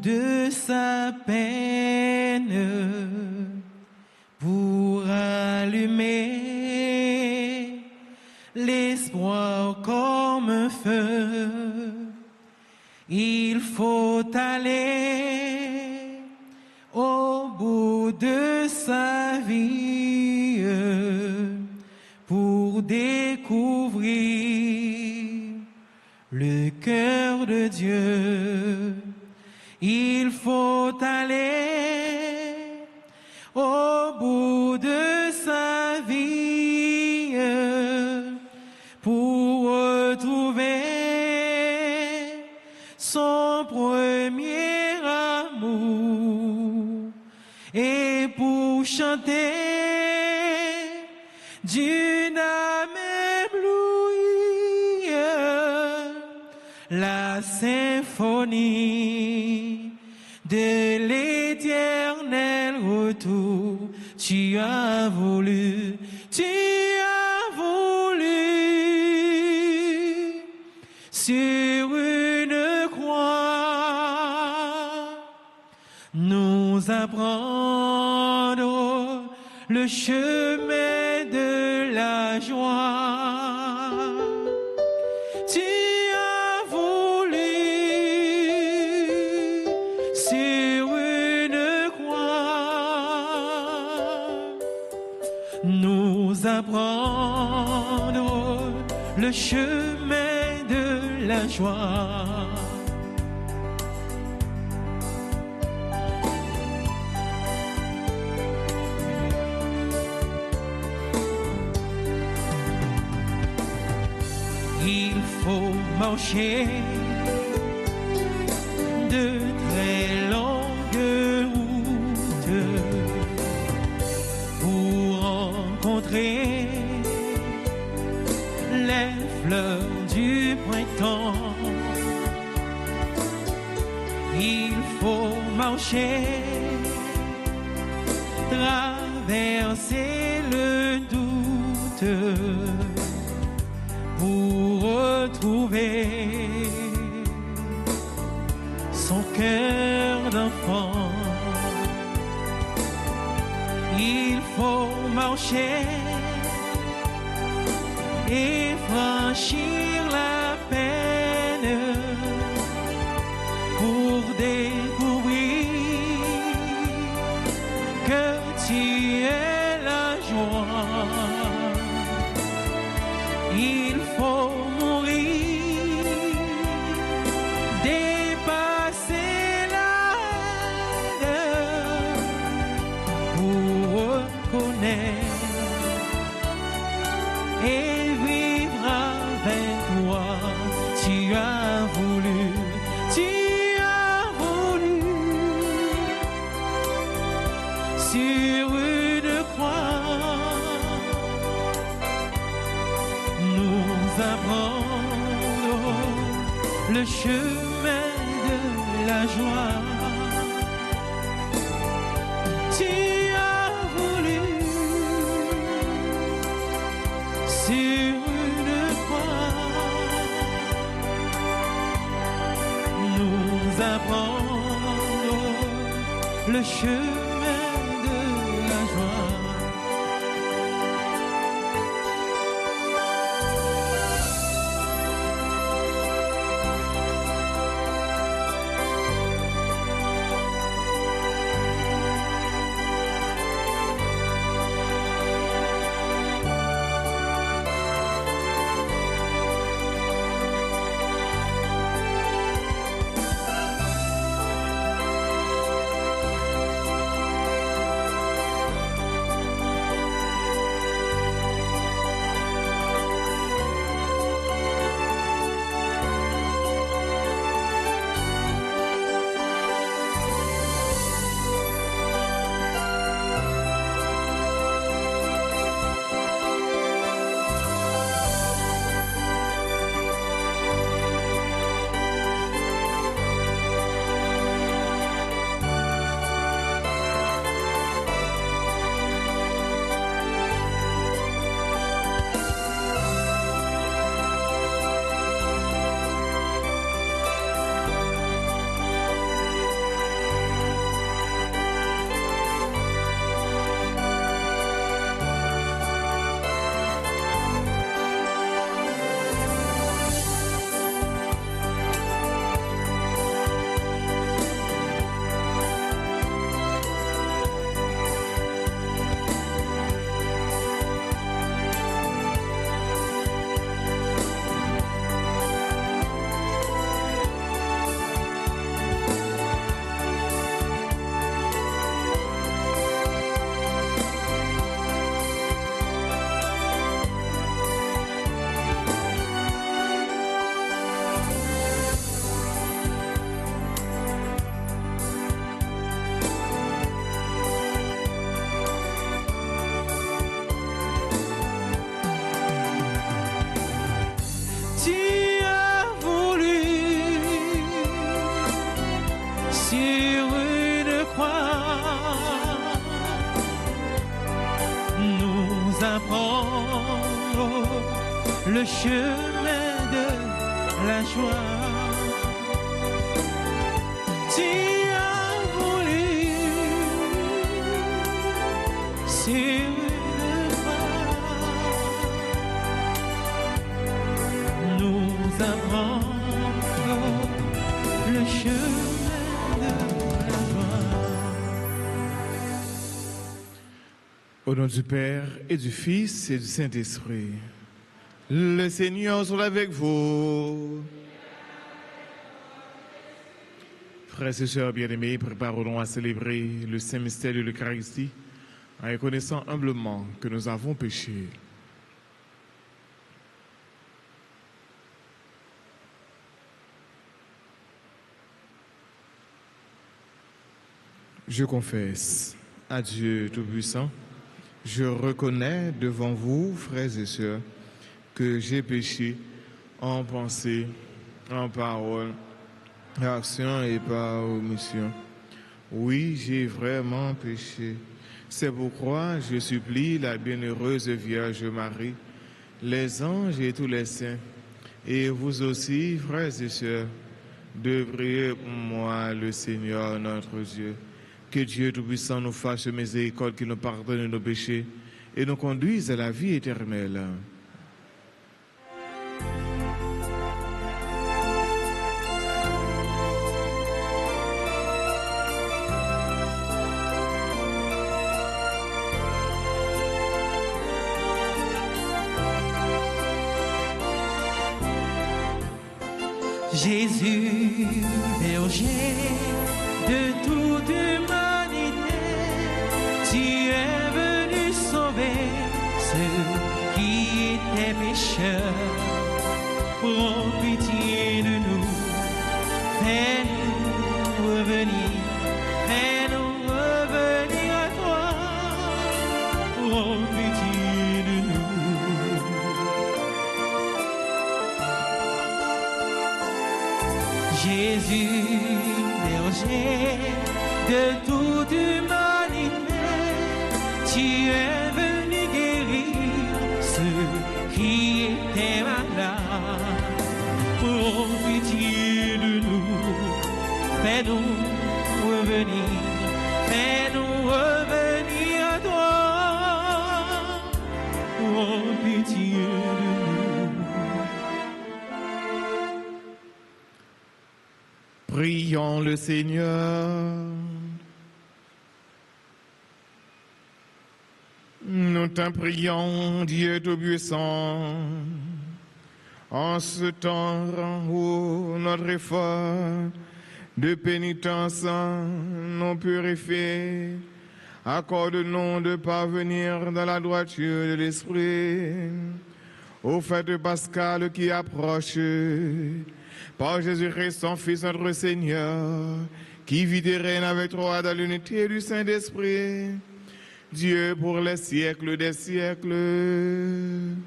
de sa peine pour allumer l'espoir comme un feu. Il faut aller au bout de sa vie pour découvrir le cœur de Dieu. Il faut aller au bout de sa vie pour retrouver son premier amour et pour chanter d'une âme éblouie la symphonie de l'éternel retour. Tu as voulu sur une croix nous apprendre le chemin de la joie. Tu as voulu sur une croix nous apprendre le chemin de la joie. Il faut marcher de très longues routes pour rencontrer les fleurs du printemps. Il faut marcher, traverser le doute pour retrouver son cœur d'enfant. Il faut marcher et franchir la peine pour découvrir que tu es la joie. Il faut mourir, dépasser la haine pour reconnaître et vivre avec toi. Tu as voulu sur une croix nous apprendre le chemin de la joie. Tu as voulu sur une croix nous apprendre le chemin de la joie. sur une croix, nous apprend le chemin de la joie. Tu as voulu sur une croix nous apprend le chemin de la joie. Au nom du Père et du Fils et du Saint-Esprit, le Seigneur soit avec vous. Frères et sœurs bien-aimés, préparons-nous à célébrer le Saint Mystère de l'Eucharistie en reconnaissant humblement que nous avons péché. Je confesse à Dieu Tout-Puissant, je reconnais devant vous, frères et sœurs, que j'ai péché en pensée, en parole, action et par omission. Oui, j'ai vraiment péché. C'est pourquoi je supplie la bienheureuse Vierge Marie, les anges et tous les saints, et vous aussi, frères et sœurs, de prier pour moi, le Seigneur notre Dieu. Que Dieu Tout-Puissant nous fasse miséricorde, qu'il nous pardonne nos péchés et nous conduise à la vie éternelle. Jésus, berger de toute humanité, tu es venu sauver ceux qui étaient pécheurs. Prends pitié de nous, fais-nous revenir à toi. Prends pitié de nous. Jésus, berger de toute humanité, tu es venu guérir ceux qui étaient malades. Prends pitié de nous, fais-nous revenir à toi. Prends pitié de nous. Prions le Seigneur. Nous t'en prions, Dieu Tout-Puissant, en ce temps où notre effort de pénitence nous purifie, accorde-nous de parvenir dans la droiture de l'Esprit au fête pascal qui approche, par Jésus-Christ, son Fils, notre Seigneur, qui vit et règne avec toi dans l'unité du Saint-Esprit, Dieu pour les siècles des siècles.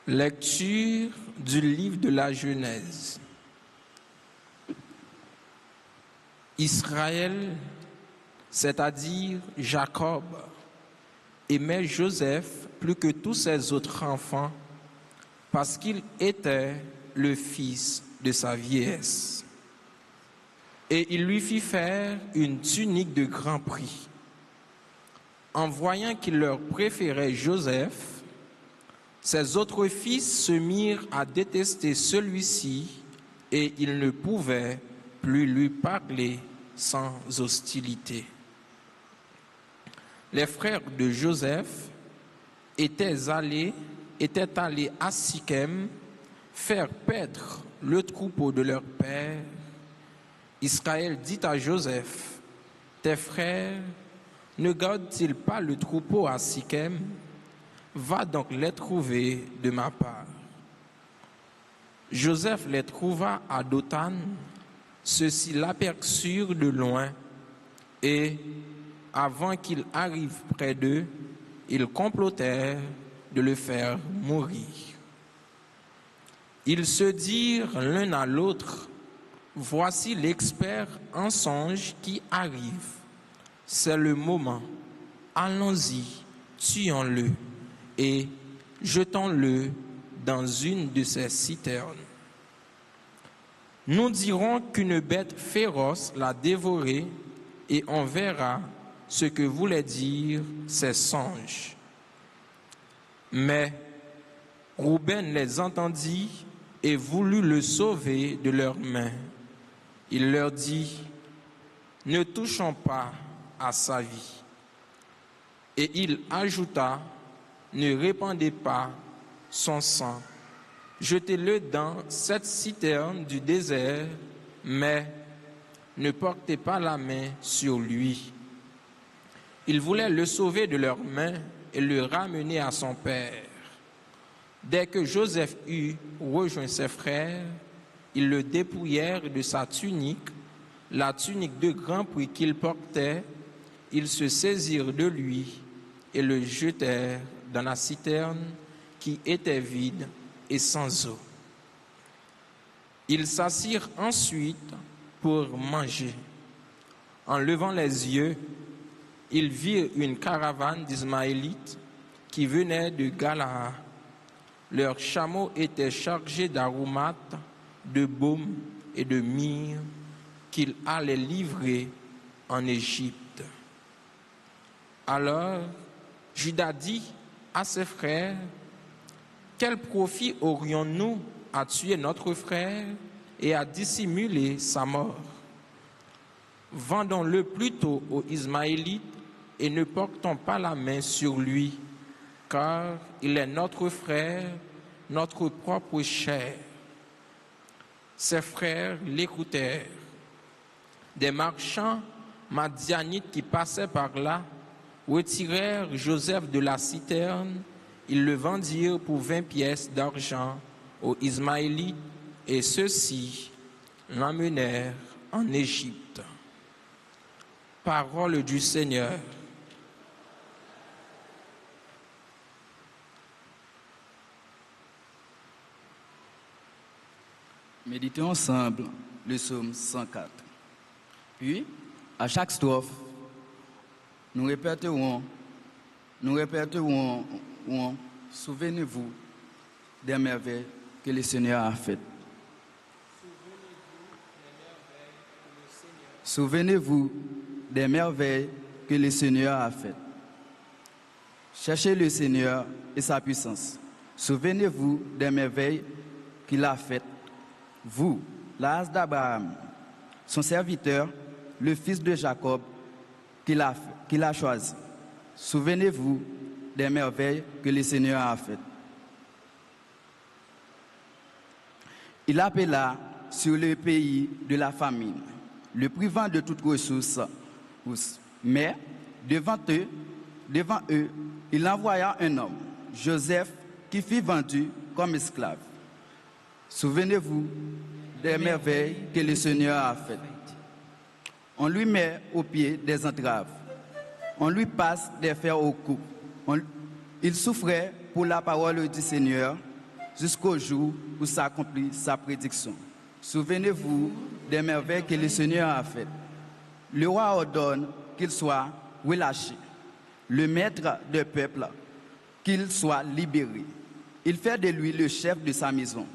Lecture du livre de la Genèse. Israël, c'est-à-dire Jacob, aimait Joseph plus que tous ses autres enfants parce qu'il était le fils de sa vieillesse. Et il lui fit faire une tunique de grand prix. En voyant qu'il leur préférait Joseph, ses autres fils se mirent à détester celui-ci et ils ne pouvaient plus lui parler sans hostilité. Les frères de Joseph étaient allés à Sichem faire paître le troupeau de leur père, Israël dit à Joseph, « Tes frères ne gardent-ils pas le troupeau à Sichem? Va donc les trouver de ma part. » Joseph les trouva à Dothan, ceux-ci l'aperçurent de loin, et, avant qu'il arrive près d'eux, ils complotèrent de le faire mourir. Ils se dirent l'un à l'autre, « Voici l'expert en songe qui arrive. C'est le moment. Allons-y, tuons-le et jetons-le dans une de ces citernes. Nous dirons qu'une bête féroce l'a dévoré et on verra ce que voulaient dire ces songes. » Mais Rouben les entendit et voulut le sauver de leurs mains. Il leur dit, « Ne touchons pas à sa vie. » Et il ajouta, « Ne répandez pas son sang. Jetez-le dans cette citerne du désert, mais ne portez pas la main sur lui. » Ils voulaient le sauver de leurs mains et le ramener à son père. Dès que Joseph eut rejoint ses frères, ils le dépouillèrent de sa tunique, la tunique de grand prix qu'il portait. Ils se saisirent de lui et le jetèrent dans la citerne qui était vide et sans eau. Ils s'assirent ensuite pour manger. En levant les yeux, ils virent une caravane d'Ismaélites qui venait de Galaad. Leurs chameaux étaient chargés d'aromates, de baume et de myrrhe qu'ils allaient livrer en Égypte. Alors Juda dit à ses frères, « Quel profit aurions-nous à tuer notre frère et à dissimuler sa mort? Vendons-le plutôt aux Ismaélites et ne portons pas la main sur lui, car il est notre frère, notre propre chair. » Ses frères l'écoutèrent. Des marchands madianites qui passaient par là retirèrent Joseph de la citerne. Ils le vendirent pour 20 pièces d'argent aux Ismaélites et ceux-ci l'emmenèrent en Égypte. Parole du Seigneur. Méditons ensemble le psaume 104. Puis, à chaque strophe, nous répéterons, souvenez-vous des merveilles que le Seigneur a faites. Souvenez-vous des merveilles que le Seigneur a faites. Cherchez le Seigneur et sa puissance. Souvenez-vous des merveilles qu'il a faites. Vous, la race d'Abraham, son serviteur, le fils de Jacob, qu'il a choisi. Souvenez-vous des merveilles que le Seigneur a faites. Il appela sur le pays de la famine, le privant de toute ressource. Mais devant eux, il envoya un homme, Joseph, qui fut vendu comme esclave. Souvenez-vous des merveilles que le Seigneur a faites. On lui met au pied des entraves. On lui passe des fers au cou. Il souffrait pour la parole du Seigneur jusqu'au jour où s'accomplit sa prédiction. Souvenez-vous des merveilles que le Seigneur a faites. Le roi ordonne qu'il soit relâché. Le maître du peuple, qu'il soit libéré. Il fait de lui le chef de sa maison,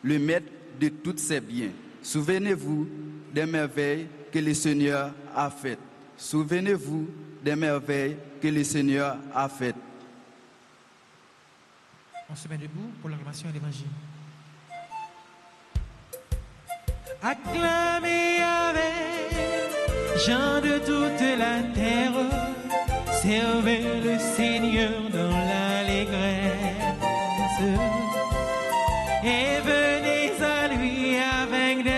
le maître de tous ses biens. Souvenez-vous des merveilles que le Seigneur a faites. Souvenez-vous des merveilles que le Seigneur a faites. On se met debout pour l'acclamation de l'Évangile. Acclamez avec gens de toute la terre, servez le Seigneur dans l'allégresse et venez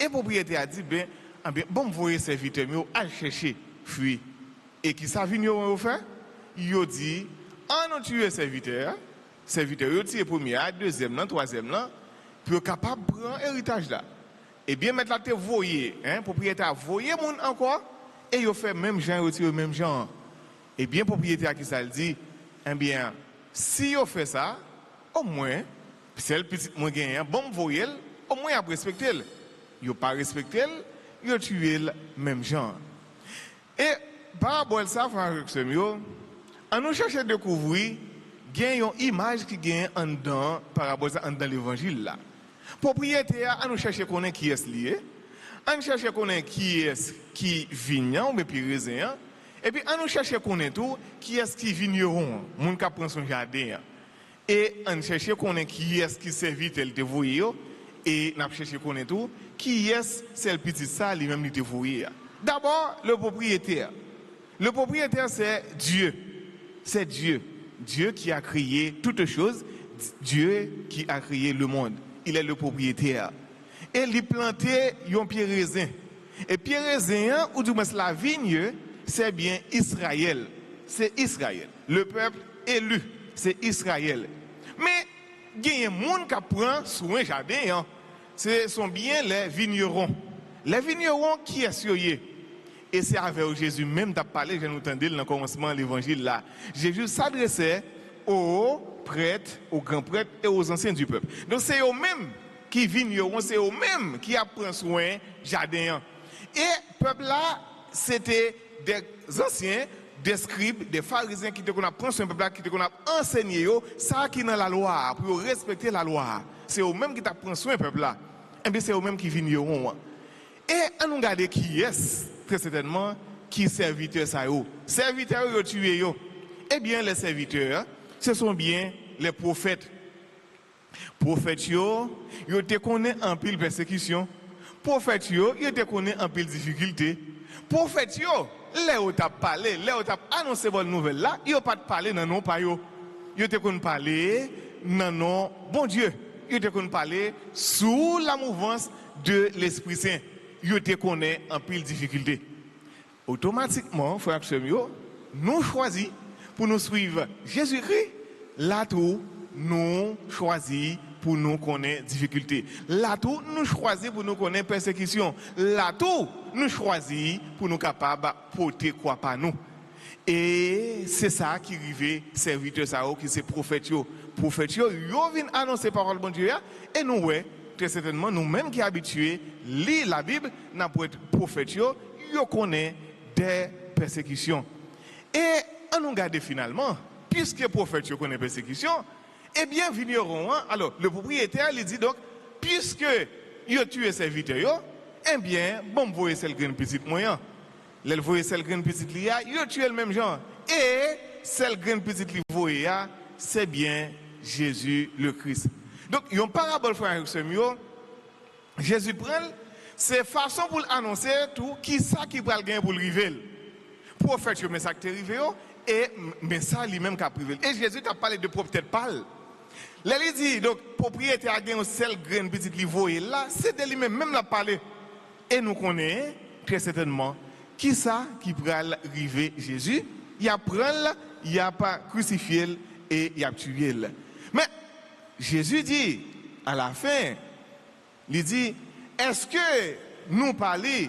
Et le propriétaire a dit, bon, vous voyez serviteur, à chercher fruits. Et qui ça vient au faire? Il a dit, on tue le serviteur, il tue le premier, deuxième, troisième, pour être capable de prendre l'héritage là. Et bien, maintenant, tu voyez, le propriétaire voyez mon encore, et il fait même genre, il retire même genre. Et bien, le propriétaire qui ça le dit, eh bien, si il fait ça, au moins, c'est le petit moins gagnant, bon, voyez, au moins, il a respecté. Il n'a pas respecté, il a tué le même genre. Et par rapport à ça, frère Semio, on nous cherche à découvrir qu'il y a une image qui gagne en dedans par rapport à ça dans l'évangile là. Propriétaire, on nous cherche à connaître qui est lié, on nous cherche à connaître qui est qui vignan ou puis raisin, et puis on nous cherche à connaître tout qui est qui vigneron, moun qui prend son jardin. Et on nous cherche à connaître qui est qui serviteur de voyer et on cherche à connaître tout qui est c'est le petit ça lui-même de voyer. D'abord, le propriétaire. Le propriétaire, c'est Dieu. C'est Dieu. Dieu qui a créé toutes choses. Dieu qui a créé le monde. Il est le propriétaire. Et il plantait un pied raisin. Et pied raisin, ou du moins la vigne, c'est bien Israël. C'est Israël. Le peuple élu, c'est Israël. Mais il y a des gens qui prennent sur un jardin. Ce sont bien les vignerons. Les vignerons qui est sur eux. Et c'est avec Jésus même qui a parlé, je nous entendais dans le commencement de l'évangile là. Jésus s'adressait aux prêtres, aux grands prêtres et aux anciens du peuple. Donc c'est eux-mêmes qui vigneront, c'est eux-mêmes qui apprennent soin jardin. Et le peuple là, c'était des anciens, des scribes, des pharisiens qui étaient qu'on a pris soin peuple là, qui étaient qu'on a enseigné ça qui est dans la loi, pour respecter la loi. C'est eux-mêmes qui apprennent soin peuple là. Et bien c'est eux-mêmes qui vigneront. Et on nous regarde qui est, très certainement, qui serviteur ça yo. Serviteurs yo tué yo. Eh bien les serviteurs, ce sont bien les prophètes. Prophètes yo te connaissent en pile persécution. Prophètes yo te connaissent en pile difficulté. Prophètes yo, là où t'a parlé, là où t'a annoncé bonne nouvelle là, yo pas parler dans non pas yo. Yo te connaissent parler dans non bon Dieu. Yo te connaissent parler sous la mouvance de l'Esprit Saint. Yo te connaît en pile difficulté. Automatiquement, frère Semio, nous choisissons pour nous suivre Jésus-Christ, là tout nous choisissons pour nous connaître difficulté. Là tout nous choisissons pour nous connaître persécution. Là tout nous choisissons pour nous capables de porter quoi par nous. Et c'est ça qui arrive serviteur ça qui c'est prophète yo. Prophète yo viennent annoncer parole bon Dieu et nous ouais très certainement, nous-mêmes qui sommes habitués à lire la Bible, nous pour être prophètes, nous connaissons des persécutions. Et on nous regarde finalement, puisque les prophètes connaissent des persécutions, eh bien, vignerons. Alors, le propriétaire lui dit donc, puisque ils ont tué ses serviteurs, eh bien, bon, vous voyez celle qui est une petite moyen. Vous voyez celle qui est une petite lia, ils ont tué le même genre. Et celle qui est une petite lia, c'est bien Jésus le Christ. Donc, il y a une parabole, frère Semio. Jésus prend, c'est façon pour annoncer tout, qui ça qui va le gagner pour le river. Prophète, mais ça qui est arrivé, et mais ça lui-même qui a privé. Et Jésus a parlé de propriétaire pâle. Là, il dit, donc, propriétaire a gagné un seul grain petit livre, et là, c'est de lui-même, même la parler. Et nous connaissons très certainement qui ça qui va arriver Jésus. Il a pris, il a pas crucifié et il a tué. Mais, Jésus dit, à la fin, il dit, est-ce que nous parlons,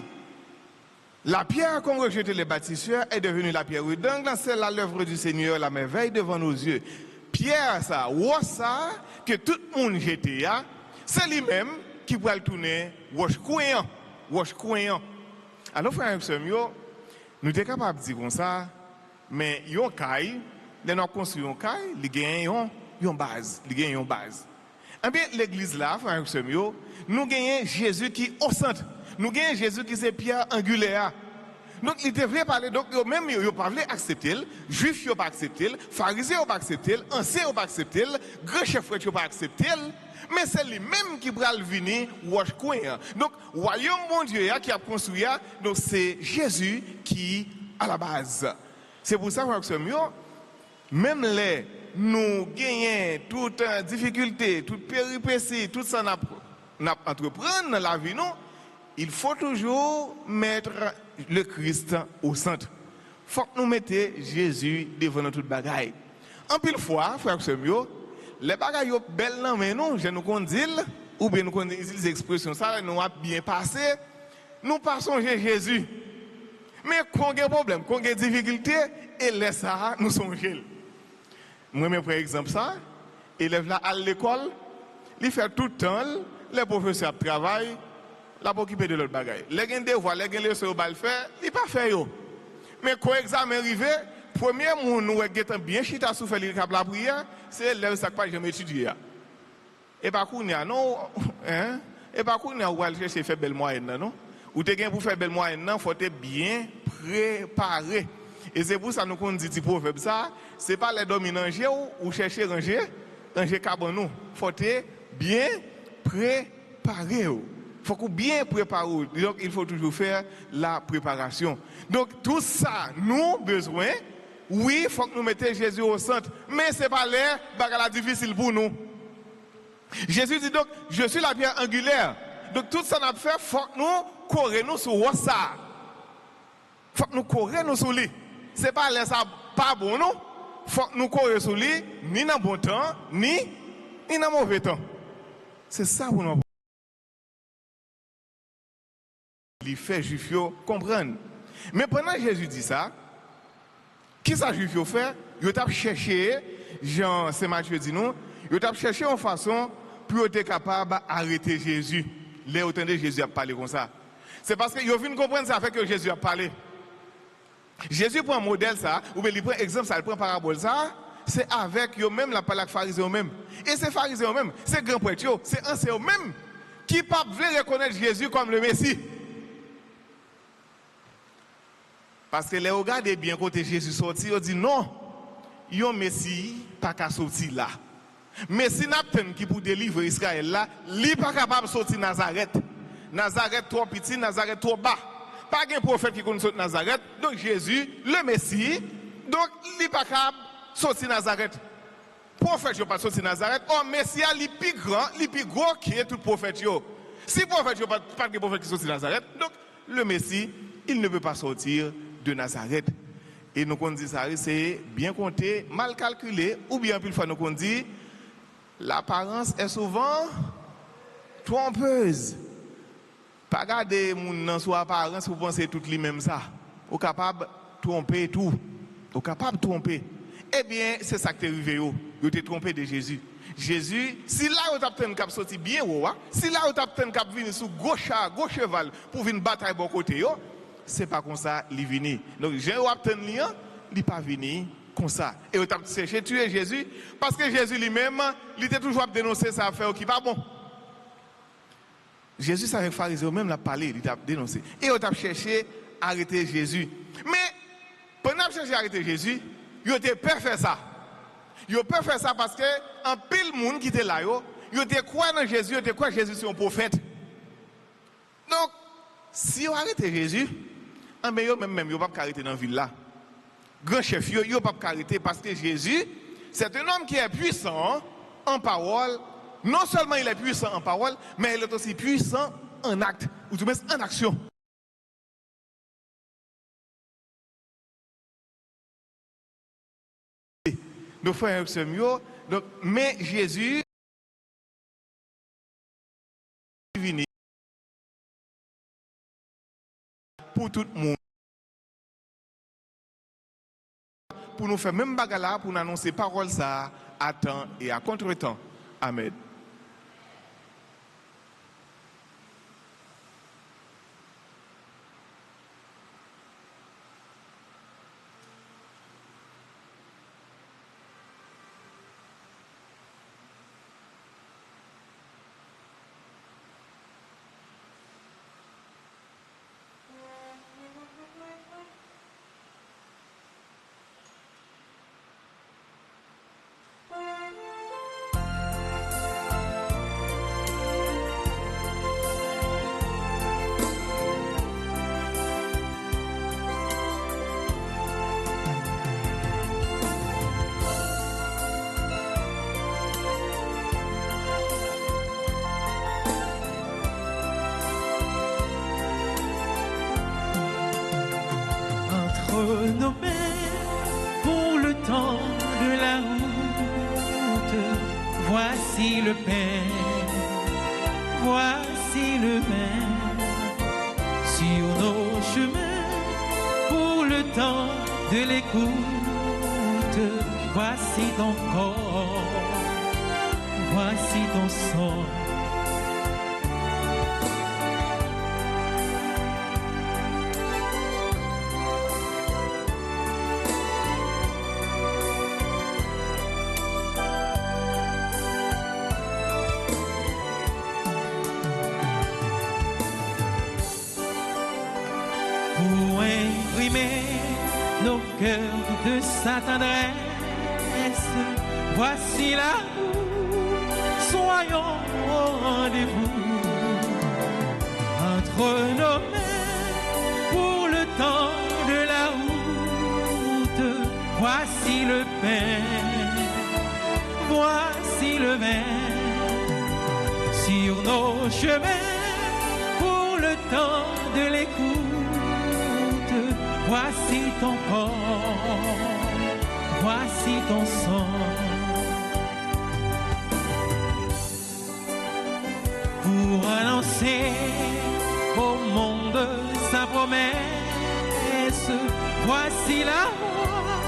la pierre qu'ont rejeté les bâtisseurs est devenue la pierre redonde, c'est l'œuvre du Seigneur, la merveille devant nos yeux. Pierre, ça, que tout le monde jetait, c'est lui-même qui va le tourner, roche croyant. Alors, frère Semio, nous sommes capables de dire comme ça, mais il y a un caille, nous avons construit un caille, il y a une base. Eh bien, l'église là, frère Semio, nous gagnons Jésus qui est au centre. Nous gagnons Jésus qui est pierre angulaire. Donc, il devrait parler, donc, même, il ne pas accepter, juifs ne pas accepter, pharisiens ne pas accepter, anciens ne pas accepter, grand chef ne pas accepter, mais c'est lui-même qui va venir, donc, royaume mon Dieu qui a construit, donc c'est Jésus qui à la base. C'est pour ça, frère Semio, même les nous gagnons toute difficulté, toute péripétie, tout ça nous entreprendre dans la vie, nous, il faut toujours mettre le Christ au centre. Il faut que nous mettions Jésus devant toute bagaille. En pile fois, frère Semio, les bagailles sont belles, mais nous, je nous condis, ou bien nous condis les expressions, ça nous a bien passé, nous passons Jésus. Mais quand on a un problème, quand on a des difficultés, et laisse ça, nous songeons. Moi, par exemple, ça, élève là à l'école, il fait tout le temps, les professeurs travaillent, là pour occuper de l'autre bagaille. Les gens devoirs, les gens leçons au faire, il pas fait yo. Mais quand l'examen arrive, premier monde nous est bien chita sous faire la prière, c'est l'élève ça pas jamais étudier. Et pas qu'on y a non, hein? Et pas qu'on y a ou aller chercher faire belle moyenne non? Ou te gain pour faire belle moyenne non, faut être bien préparé. Et c'est pour ça nous qu'on dit proverbe ça, c'est pas les dominants ou chercher ranger cabanou, faut être bien préparé. Faut qu'on bien préparé. Donc il faut toujours faire la préparation. Donc tout ça nous besoin, oui, il faut que nous mettions Jésus au centre, mais c'est pas l'air bagala difficile pour nous. Jésus dit donc je suis la pierre angulaire. Donc tout ça n'a fait faut que nous courir sur ça. Faut que nous courir sur lui. C'est pas l'air ça pas bon non. Faut que nous courir sur lui ni dans bon temps ni dans mauvais temps. C'est ça pour nous. Il fait juif comprendre. Mais pendant que Jésus dit ça, qui ça juif fait? Il a cherché, Jean Saint Matthieu dit nous, il a cherché une façon pour être capable d'arrêter Jésus. Les autant de Jésus a parlé comme ça. C'est parce que vous venez comprendre ça fait que Jésus a parlé. Jésus prend un modèle ça, ou bien il prend exemple ça, il prend parabole ça, c'est avec eux-mêmes la parole avec les pharisiens eux-mêmes. Et ces pharisiens eux-mêmes, c'est grands prêtres, c'est anciens eux-mêmes qui ne veulent reconnaître Jésus comme le Messie. Parce que les regardez bien côté Jésus sorti, ils disent non, yon Messie pas qu'à sortir là. Messie n'attend qui pour délivrer Israël là, lui pas capable de sortir Nazareth. Nazareth trop petit, Nazareth trop bas. Pas un prophète qui connaît sortir Nazareth. Donc Jésus, le Messie, donc lui pas capable de sortir Nazareth. Prophète yo pas sortir Nazareth, or Messie est plus grand, le plus gros qui est tout prophète yo. Si prophète yo pas de prophète qui sortir Nazareth, donc le Messie, il ne peut pas sortir de Nazareth. Et nous on dit ça, c'est bien compté, mal calculé, ou bien plus fois nous on dit l'apparence est souvent trompeuse. Pas garder mon sur apparence pour penser tout lui même ça. Au capable de tromper tout. Au capable de tromper. Eh bien, c'est ça qui est arrivé. Vous êtes trompé de Jésus. Jésus, si là vous avez un cap sorti bien haut, si là vous avez un cap venir sous gauche cheval pour venir bataille bon côté, c'est pas comme ça il vient. Donc j'ai obtenu lien, il pas venir comme ça. Et vous avez cherché tuer Jésus parce que Jésus lui-même, il était toujours dénoncer ça affaire qui pas bon. Jésus savait que les pharisiens même l'a parlé, il a dénoncé. Et vous avez cherché à arrêter Jésus. Mais pendant que vous cherché à arrêter Jésus, vous avez peur faire ça. Vous avez peur faire ça parce que en pile monde qui était là, vous avez croire dans Jésus, vous avez croire que Jésus c'est un prophète. Donc si vous arrêtez Jésus, vous ne pouvez pas arrêter dans la ville là. Grand chef, vous ne pouvez pas arrêter parce que Jésus, c'est un homme qui est puissant en parole. Non seulement il est puissant en parole, mais il est aussi puissant en acte, ou du moins en action. Nos frères et sœurs, donc, mais Jésus est venu pour tout le monde. Pour nous faire même bagarre, pour nous annoncer parole ça à temps et à contre-temps. Amen. entre nos mains pour le temps de la route. Voici le pain, voici le pain sur nos chemins pour le temps de l'écoute. Voici ton corps, voici ton sang. Pour imprimer nos cœurs de sa tendresse, voici l'amour, soyons au rendez-vous. Entre nos mains, pour le temps de la route, voici le pain, voici le vin. Sur nos chemins, pour le temps de l'écoute, voici ton corps, voici ton sang. Pour annoncer au monde sa promesse, voici la voix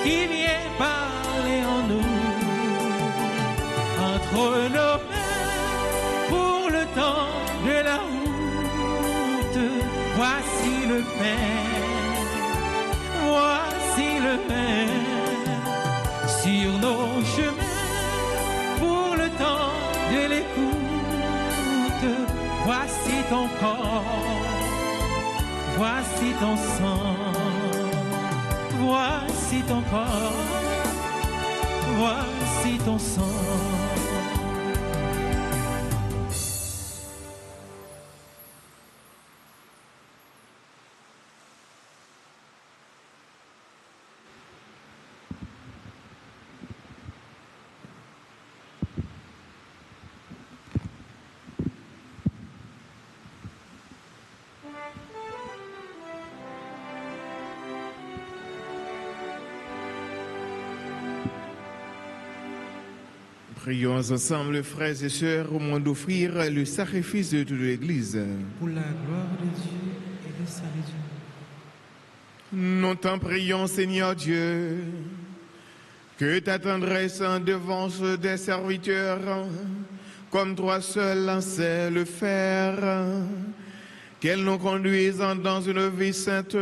qui vient parler en nous. Entre nos mains, pour le temps de la route, voici le pain, voici le pain. Sur nos chemins, pour le temps de l'écoute, voici ton corps, voici ton sang, voici ton corps, voici ton sang. Prions ensemble, frères et sœurs, au moment d'offrir le sacrifice de toute l'Église. Pour la gloire de Dieu et de sa raison. Nous t'en prions, Seigneur Dieu, que ta tendresse en devance des serviteurs, comme toi seul en sais le faire, qu'elle nous conduise dans une vie sainte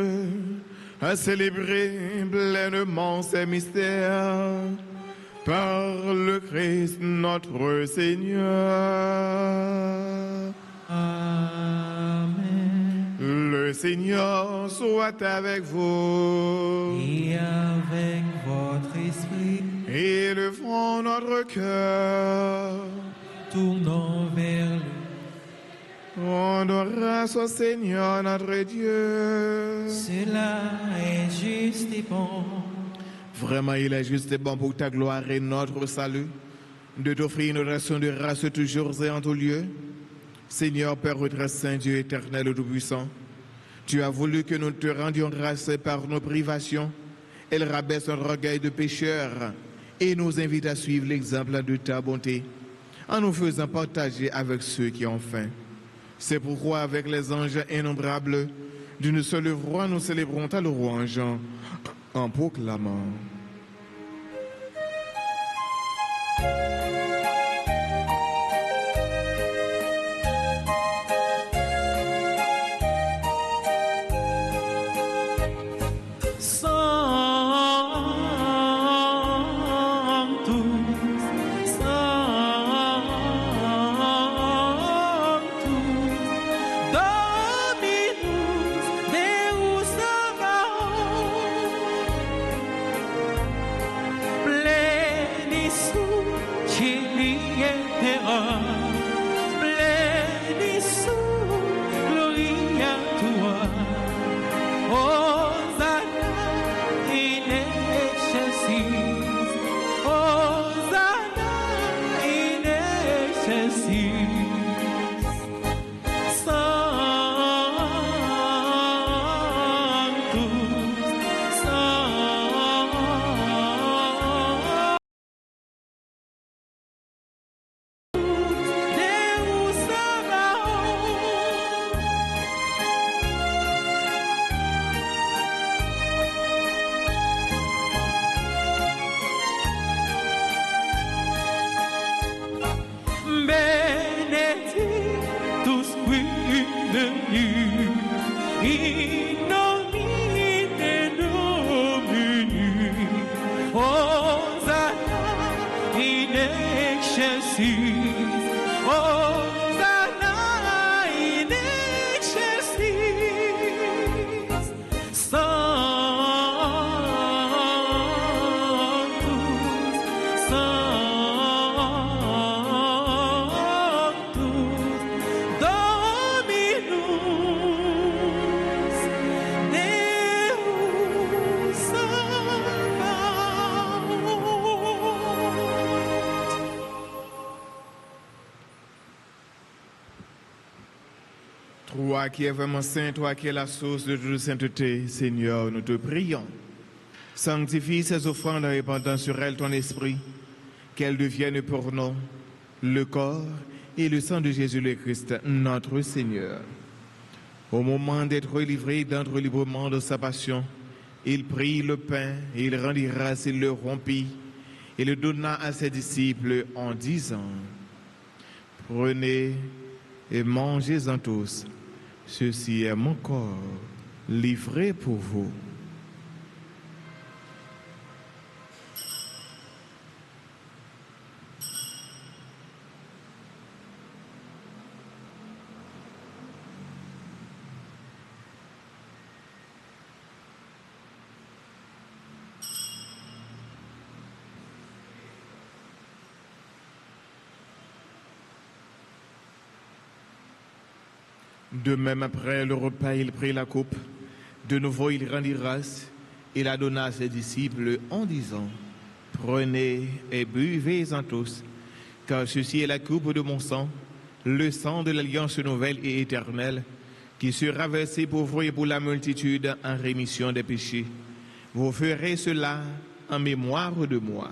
à célébrer pleinement ces mystères. Par le Christ notre Seigneur. Amen. Le Seigneur soit avec vous. Et avec votre esprit, Élevons notre cœur. tournons vers lui. Rendons grâce au Seigneur notre Dieu. Cela est juste et bon. Vraiment, il est juste et bon pour ta gloire et notre salut de t'offrir une ration de grâce toujours et en tout lieu. Seigneur, Père très saint, Dieu éternel et tout-puissant, tu as voulu que nous te rendions grâce par nos privations. Elle rabaisse notre orgueil de pécheurs et nous invite à suivre l'exemple de ta bonté en nous faisant partager avec ceux qui ont faim. C'est pourquoi, avec les anges innombrables, d'une seule voix, nous célébrons ta louange en proclamant. Toi qui es vraiment saint, toi qui es la source de toute sainteté, Seigneur, nous te prions. Sanctifie ces offrandes en répandant sur elles ton esprit, qu'elles deviennent pour nous le corps et le sang de Jésus le Christ, notre Seigneur. Au moment d'être livré d'entre librement de sa passion, il prit le pain, et il rendit grâce, il le rompit, et le donna à ses disciples en disant, « Prenez et mangez-en tous, ceci est mon corps, livré pour vous. » De même, après le repas, il prit la coupe. De nouveau, il rendit grâce et la donna à ses disciples en disant, « Prenez et buvez-en tous, car ceci est la coupe de mon sang, le sang de l'alliance nouvelle et éternelle, qui sera versé pour vous et pour la multitude en rémission des péchés. Vous ferez cela en mémoire de moi. »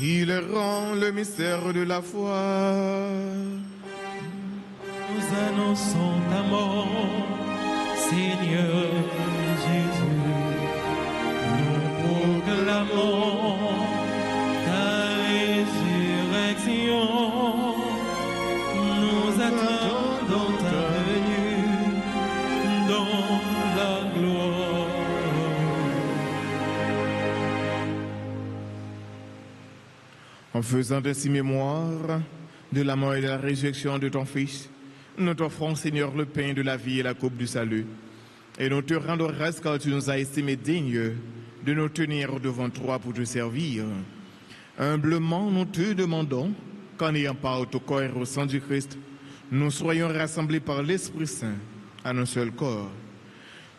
Il rend le mystère de la foi. Nous annonçons ta mort, Seigneur Jésus. Nous proclamons ta résurrection. Nous attendons ta venue dans la gloire. En faisant ainsi mémoire de la mort et de la résurrection de ton Fils, nous t'offrons, Seigneur, le pain de la vie et la coupe du salut. Et nous te rendons grâce car tu nous as estimés dignes de nous tenir devant toi pour te servir. Humblement, nous te demandons qu'en ayant part au corps et au sang du Christ, nous soyons rassemblés par l'Esprit Saint en un seul corps.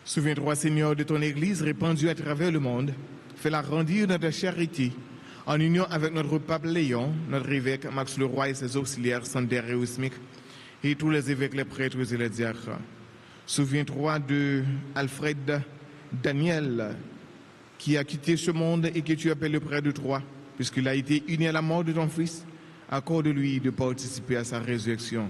Souviens-toi, Seigneur, de ton Église répandue à travers le monde. Fais-la grandir dans ta charité, en union avec notre pape Léon, notre évêque Max Leroy et ses auxiliaires Sander et Ousmik, et tous les évêques, les prêtres et les diacres. Souviens-toi de Alfred Daniel, qui a quitté ce monde et que tu appelles près de toi, puisqu'il a été uni à la mort de ton Fils. Accorde-lui de participer à sa résurrection.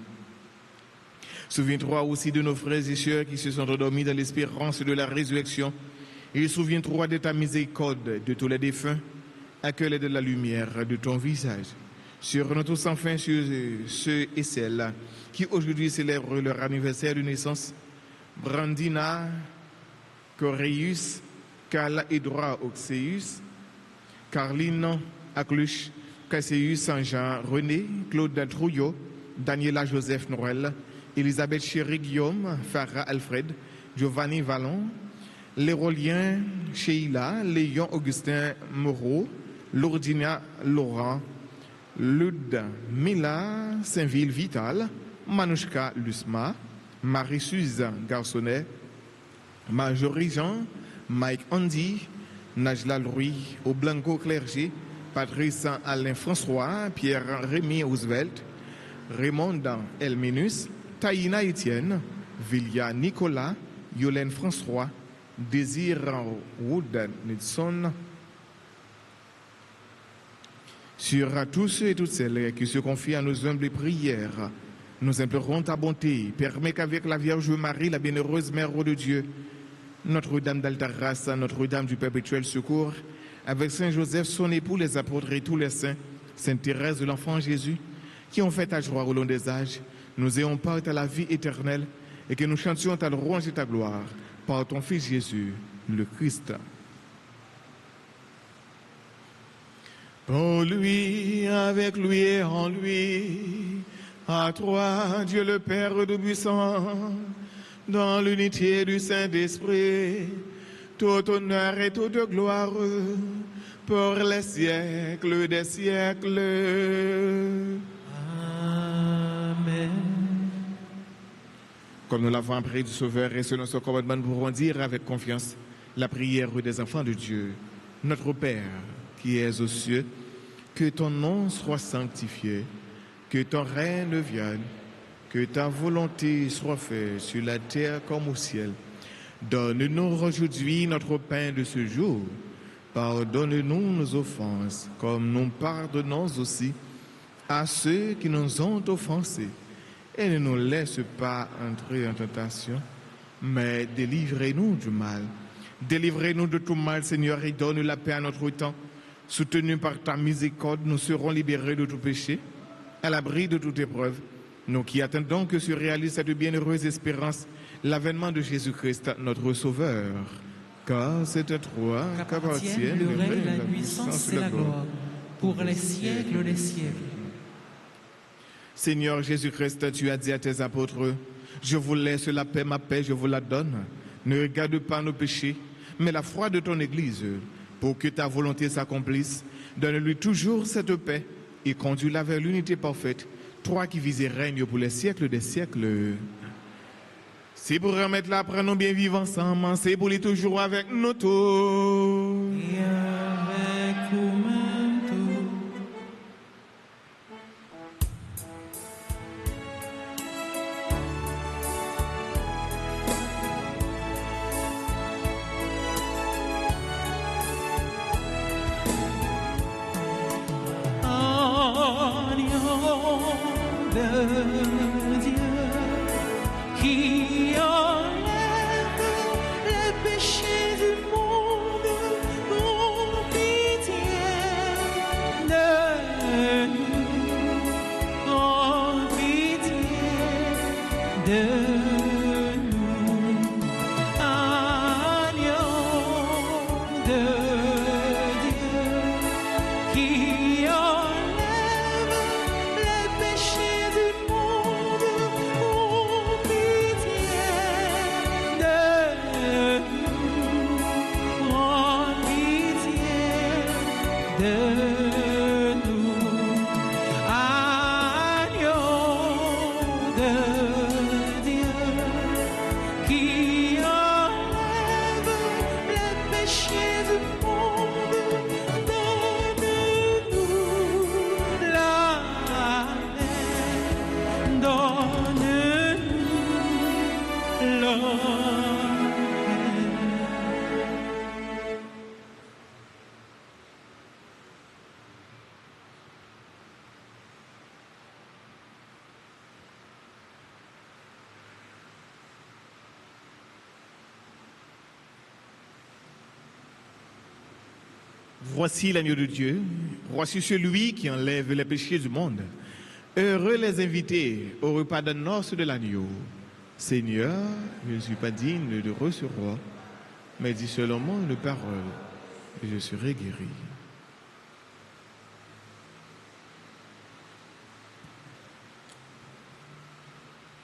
Souviens-toi aussi de nos frères et sœurs qui se sont endormis dans l'espérance de la résurrection. Et souviens-toi de ta miséricorde de tous les défunts. Accueille de la lumière de ton visage sur nous tous, enfin sur ceux et celles qui aujourd'hui célèbrent leur anniversaire de naissance. Brandina Coreus, Carla Edouard Oxeus, Carline Acluche, Casseus Saint-Jean René, Claude Trouillot, Daniela Joseph Noël, Elisabeth Chéri Guillaume, Farah Alfred, Giovanni Vallon, Lérolien Sheila, Léon Augustin Moreau, Lourdina Laurent, Lud Mila Saint-Ville Vital, Manouchka Lusma, Marie-Suze Garçonnet, Marjorie Jean, Mike Andy, Najla Louis, Oblanco Clergé, Patrice Alain François, Pierre Rémy Roosevelt, Raymond Elminus, Taïna Etienne, Vilia Nicolas, Yolène François, Désir Wood Nidson. Sur tous ceux et toutes celles qui se confient à nos humbles prières, nous implorons ta bonté. Permets qu'avec la Vierge Marie, la bienheureuse Mère de Dieu, Notre-Dame d'Altaras, Notre-Dame du Perpétuel Secours, avec Saint Joseph, son époux, les apôtres et tous les saints, Sainte Thérèse de l'Enfant Jésus, qui ont fait ta joie au long des âges, nous ayons part à la vie éternelle et que nous chantions ta louange et ta gloire par ton Fils Jésus, le Christ. Pour lui, avec lui et en lui, à toi, Dieu le Père Tout-Puissant, dans l'unité du Saint-Esprit, tout honneur et toute gloire pour les siècles des siècles. Amen. Comme nous l'avons appris du Sauveur et selon son commandement, nous pourrons dire avec confiance la prière des enfants de Dieu. Notre Père, qui es aux cieux, que ton nom soit sanctifié, que ton règne vienne, que ta volonté soit faite sur la terre comme au ciel. Donne-nous aujourd'hui notre pain de ce jour. Pardonne-nous nos offenses, comme nous pardonnons aussi à ceux qui nous ont offensés. Et ne nous laisse pas entrer en tentation, mais délivrez-nous du mal. Délivrez-nous de tout mal, Seigneur, et donne la paix à notre temps. Soutenus par ta miséricorde, nous serons libérés de tout péché, à l'abri de toute épreuve. Nous qui attendons que se réalise cette bienheureuse espérance, l'avènement de Jésus-Christ, notre Sauveur. Car c'est à toi qu'appartiennent le règne, la puissance et la gloire, pour les siècles des siècles. Seigneur Jésus-Christ, tu as dit à tes apôtres, je vous laisse la paix, ma paix, je vous la donne. Ne regarde pas nos péchés, mais la foi de ton Église, pour que ta volonté s'accomplisse. Donne-lui toujours cette paix et conduis-la vers l'unité parfaite, toi qui vis et règnes pour les siècles des siècles. C'est pour remettre là, prenons bien vivre ensemble, c'est pour les toujours avec nous tous. Et avec nous-mêmes tous. De Dieu qui enlève les péchés du monde, pour pitié de nous, pour pitié de nous, agneau de Dieu qui enlève les péchés du monde, pour pitié de nous, prends pitié de nous, agneau de Dieu qui enlève les péchés du monde, donne-nous la paix, donne-nous la paix. Voici l'agneau de Dieu, voici celui qui enlève les péchés du monde. Heureux les invités au repas de noces de l'agneau. Seigneur, je ne suis pas digne de recevoir, mais dis seulement une parole, et je serai guéri.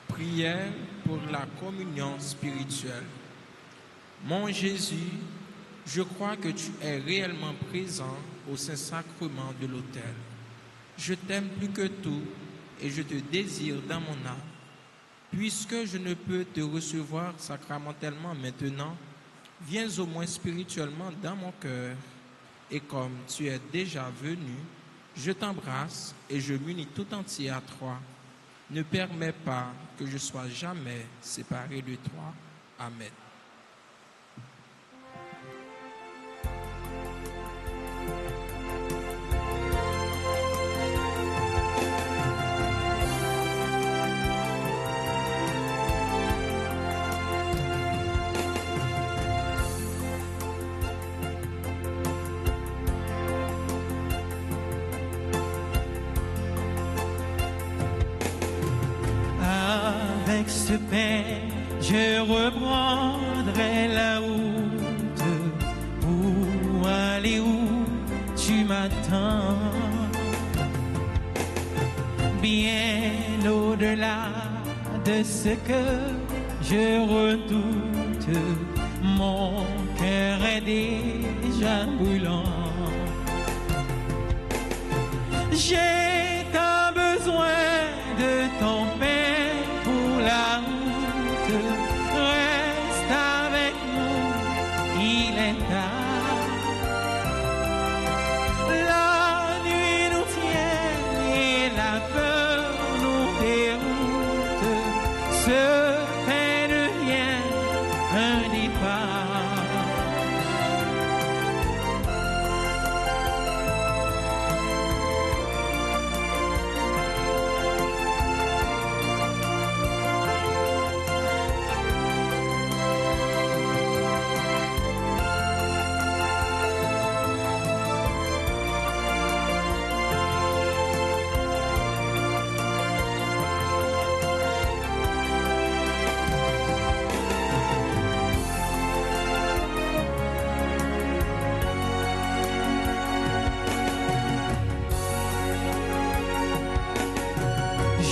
Prière pour la communion spirituelle. Mon Jésus, je crois que tu es réellement présent au Saint-Sacrement de l'autel. Je t'aime plus que tout et je te désire dans mon âme. Puisque je ne peux te recevoir sacramentellement maintenant, viens au moins spirituellement dans mon cœur. Et comme tu es déjà venu, je t'embrasse et je m'unis tout entier à toi. Ne permets pas que je sois jamais séparé de toi. Amen. Avec ce pain, je reprendrai la route pour aller où tu m'attends. Bien au-delà de ce que je redoute, mon cœur déjà brûlant. J'ai tant besoin de ton pain pour la route. Reste avec nous, il est tard. La nuit nous tient et la peur nous déroute. Ce pain devient un départ.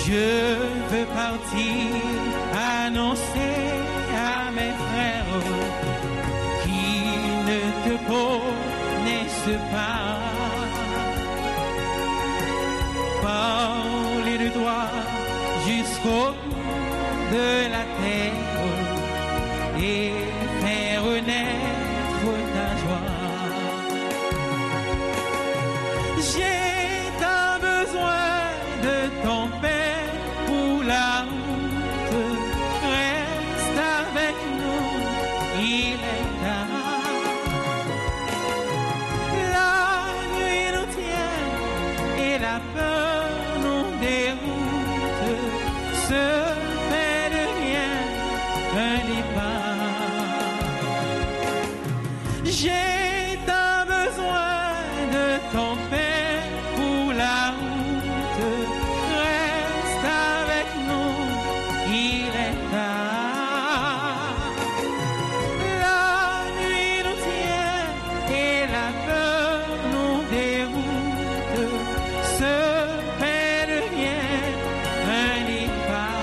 Je veux partir, annoncer à mes frères qui ne te connaissent pas. Parler de toi jusqu'au bout de la terre et faire naître ta joie. J'ai tant besoin de ton pain. La route, reste avec nous, il est tard. La nuit nous tient et la peur nous déroute. Ce pain devient un départ. J'ai tant besoin de ton pain pour la route. Il est tard, la nuit nous tient et la peur nous déroute. Ce pain devient un départ.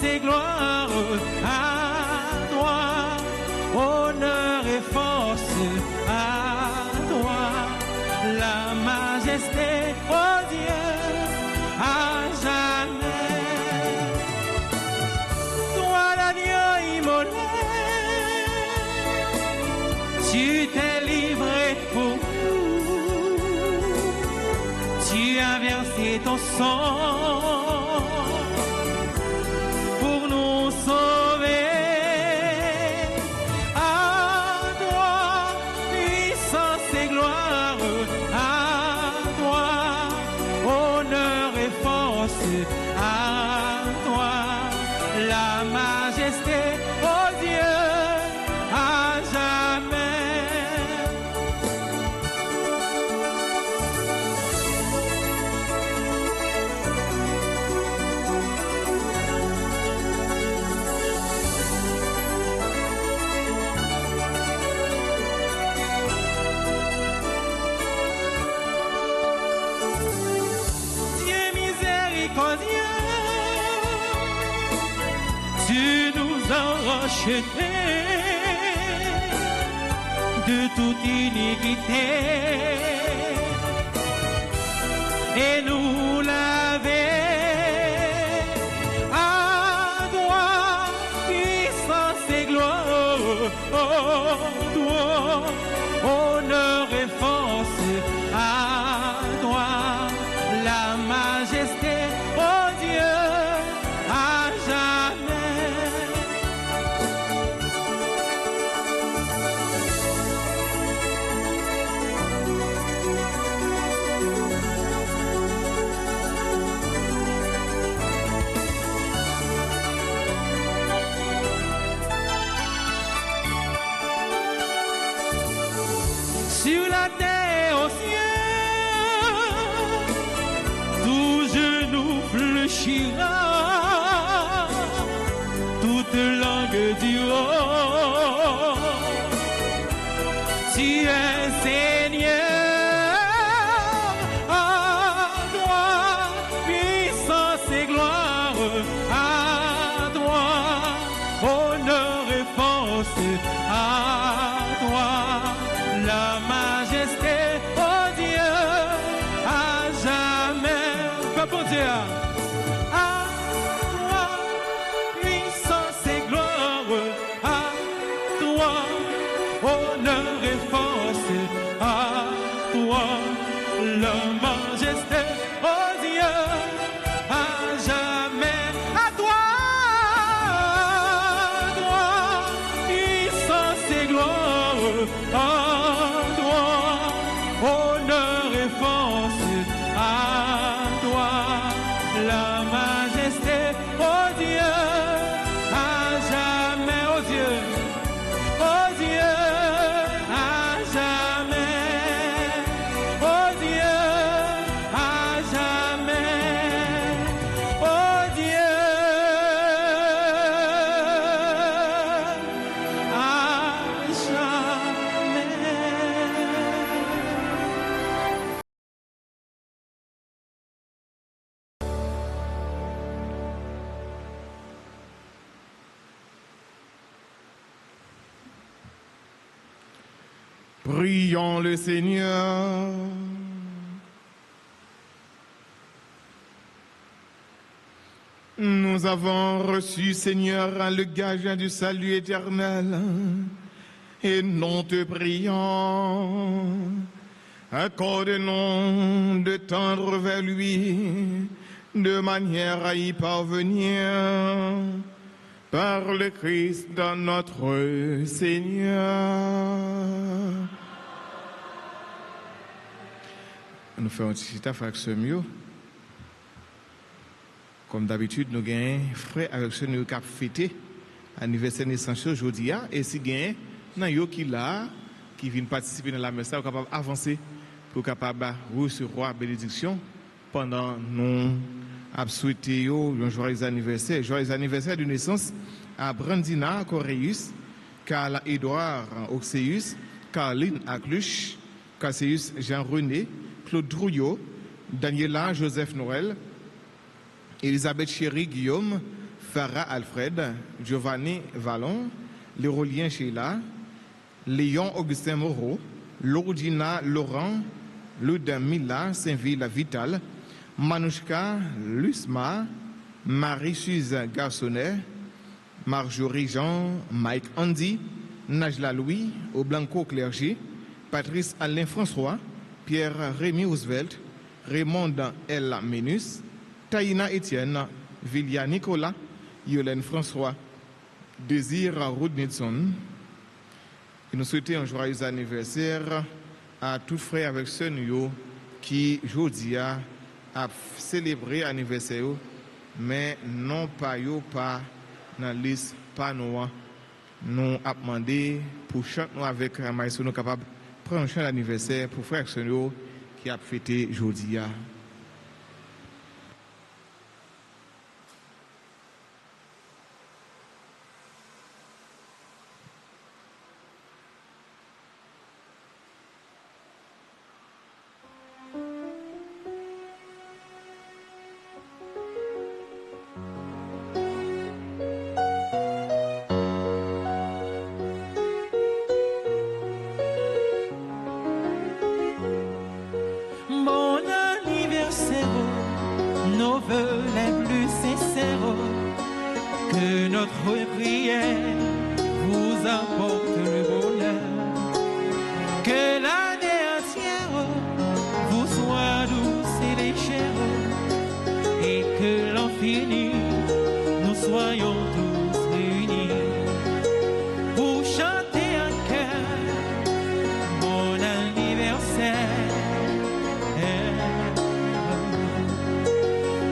Et gloire, à toi, honneur et force, à toi, la majesté, oh Dieu, à jamais. Toi l'agneau immolé, tu t'es livré pour nous, tu as versé ton sang. À toi, la majesté, oh Dieu, à jamais. miséricordieux, tu nous as rachetés de toute iniquité et nous laver à toi, puissance et gloire, toi, honneur et force à toi, la majesté, oh Dieu, à jamais. Sur la terre, au ciel, tout genou fléchira, toute langue dira, tu es Seigneur, à toi, puissance et gloire, à toi, honneur et force, à toi. La majesté, oh Dieu, à jamais. Papa Dieu, à toi, puissance et gloire, à toi, honneur et force, à toi, la majesté, oh Dieu, à jamais. À toi, puissance et gloire, à toi, honneur et force, à toi, la majesté, oh Dieu, à jamais, oh Dieu, oh Dieu, à jamais, oh Dieu, à jamais, oh Dieu, à jamais. Prions le Seigneur. Nous avons reçu, Seigneur, le gage du salut éternel et nous te prions. Accorde-nous de tendre vers lui de manière à y parvenir par le Christ notre Seigneur. Nous faisons un petit affaire avec ce mieux. Comme d'habitude, nous avons frère avec ceux qui ont fêté l'anniversaire de naissance aujourd'hui. Et si nous avons qui là, qui viennent participer dans la messe, sont capables d'avancer pour capable recevoir bénédiction pendant nous souhaité un joyeux anniversaire. Joyeux anniversaire de naissance à Brandina Coréus, Carla Édouard Oxéus, Caroline Acluche, Casséus Jean-René, Claude Drouillot, Daniela Joseph Noël, Elisabeth Chéri Guillaume, Farah Alfred, Giovanni Vallon, Lérolien Sheila, Léon Augustin Moreau, Lourdina Laurent, Loudin Mila, Saint-Ville Vital, Manouchka Lusma, Marie-Suze Garçonnet, Marjorie Jean, Mike Andy, Najla Louis, Oblanco Clergé, Patrice Alain François, Pierre Rémy Roosevelt, Raymond L. Ménus, Taïna Etienne, Vilia Nicolas, Yolène François, Désir Rudnitson. Et nous souhaitons un joyeux anniversaire à tous frères avec ceux qui aujourd'hui a célébré l'anniversaire, mais non pas dans la liste, pas nous. Nous avons demandé pour chanter avec Maïso, nous capables de prendre un chant d'anniversaire pour frères qui a fêté aujourd'hui. nos vœux les plus sincères, que notre prière vous apporte le bonheur, que l'année entière vous soit douce et légère, et que l'infini nous soyons tous réunis pour chanter un cœur bon anniversaire.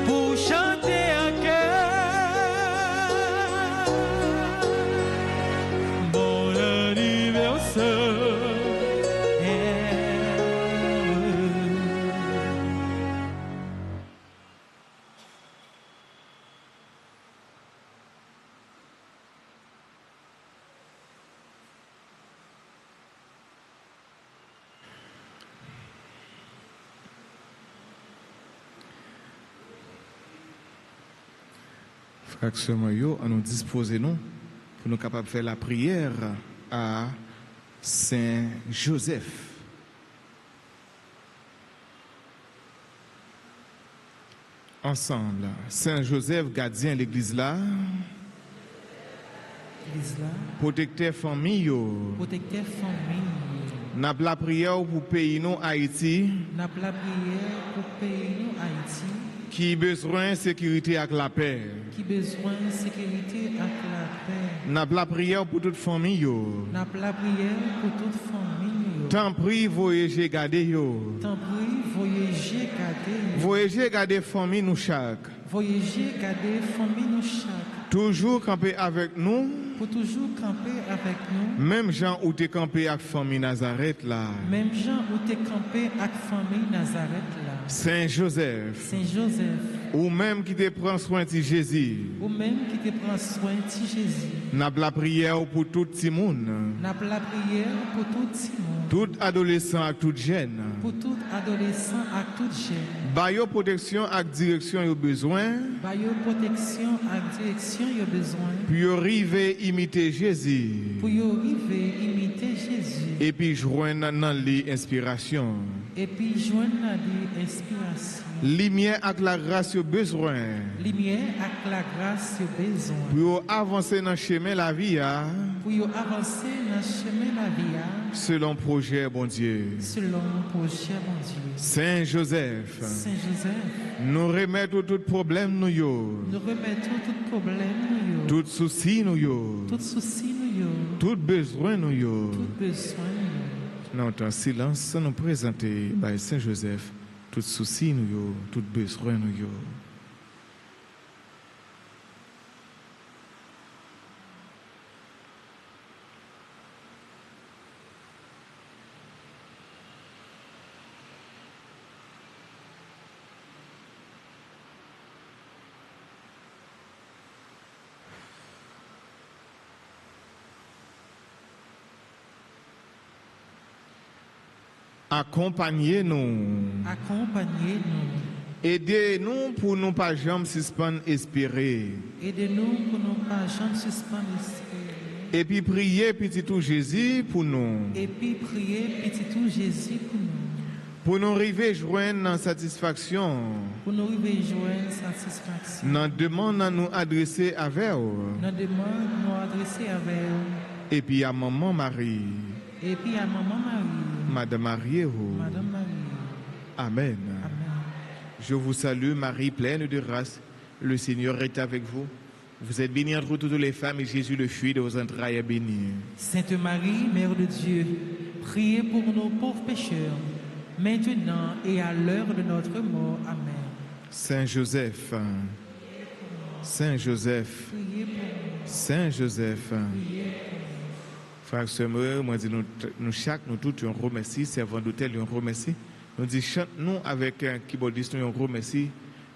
Pour chanter un cœur bon anniversaire. Frères et sœurs, on nous disposer nous pour nous capables de faire la prière à Saint Joseph. Ensemble, Saint Joseph, gardien de l'église là, protecteur famille, Protecteur famille. n'a la prière pour pays nous Haïti, N'a pas la prière pour pays nous Haïti, qui besoin de sécurité avec la paix. qui besoin de sécurité avec la paix. N'a la prière pour toute famille. N'a pas la prière pour toute famille. Tant prie, voyager, garder yo. Tant pis, voyager, garder. Voyager, garder famille nous chaque. Voyager, garder famille nous chaque. Toujours camper avec nous. Pour toujours camper avec nous. Même gens où t'es campé avec famille Nazareth là. Même gens où t'es campé avec famille Nazareth là. Saint Joseph. Saint Joseph. Ou même qui te prend soin de Jésus. Ou même qui te prend soin de Jésus. N'a la prière pour tout le monde. N'a pas la prière pour tout le monde. Tout adolescent et tout jeune. Pour tout adolescent et tout jeune. Bayo protection et direction yo besoin. Bayo protection et direction yo besoin. Puis arriver imiter Jésus. Pour y arriver imiter Jésus. Et puis joindre dans l'inspiration. Et puis joindre l'inspiration. Lumière avec la grâce yo besoin. Lumière avec la grâce yo besoin. Pour avancer dans le chemin la vie Pour y avancer dans le chemin la vie selon projet bon Dieu. selon le projet mon Dieu. Saint Joseph. Saint Joseph. Nous remettons tout problème nous yo. Nous remettons tout problème nous yo. Tout souci nous yo. Tout souci nous yo. Tout besoin nous yo. Tout besoin nous yo. Dans ton silence, nous présenter by Saint Joseph tout souci nous yo, tout besoin nous yo. Accompagnez-nous. Accompagnez-nous. Aidez-nous pour nous pas jamais suspendre espérer. Aidez-nous pour nous pas jamais suspendre espérer. Et puis priez petit tout Jésus pour nous. Et puis priez petit tout Jésus pour nous. Pour nous arriver joindre dans satisfaction. Pour nous arriver joindre satisfaction. Dans demande à nous adresser avec vous. Dans demande nous adresser avec vous. Et puis à maman Marie. Et puis à maman Marie. Madame Marie. Madame Marie. Amen. Amen. Je vous salue Marie, pleine de grâce. Le Seigneur est avec vous. Vous êtes bénie entre toutes les femmes et Jésus, le fruit de vos entrailles, est béni. Sainte Marie, Mère de Dieu, priez pour nos pauvres pécheurs, maintenant et à l'heure de notre mort. Amen. Saint Joseph. Saint Joseph. Priez pour nous. Saint Joseph. Priez pour nous. Frères et sœurs, moi dis nous chaque nous tous un remercie, servant d'hôtel un remercie. Nous dit chante nous avec un keyboardiste un remercie.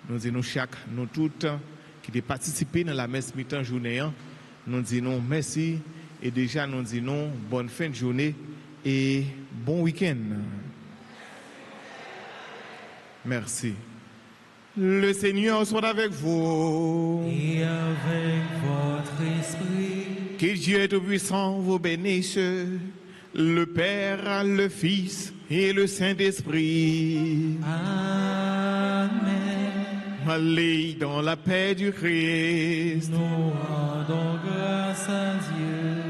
Nous dit nous chaque nous toutes qui ont participé dans la messe mi-temps journée. Nous disons merci et déjà nous disons bonne fin de journée et bon week-end. Merci. Le Seigneur soit avec vous. Et avec votre esprit. Que Dieu Tout-Puissant vous bénisse, le Père, le Fils et le Saint-Esprit. Amen. allez dans la paix du Christ. Nous rendons grâce à Dieu.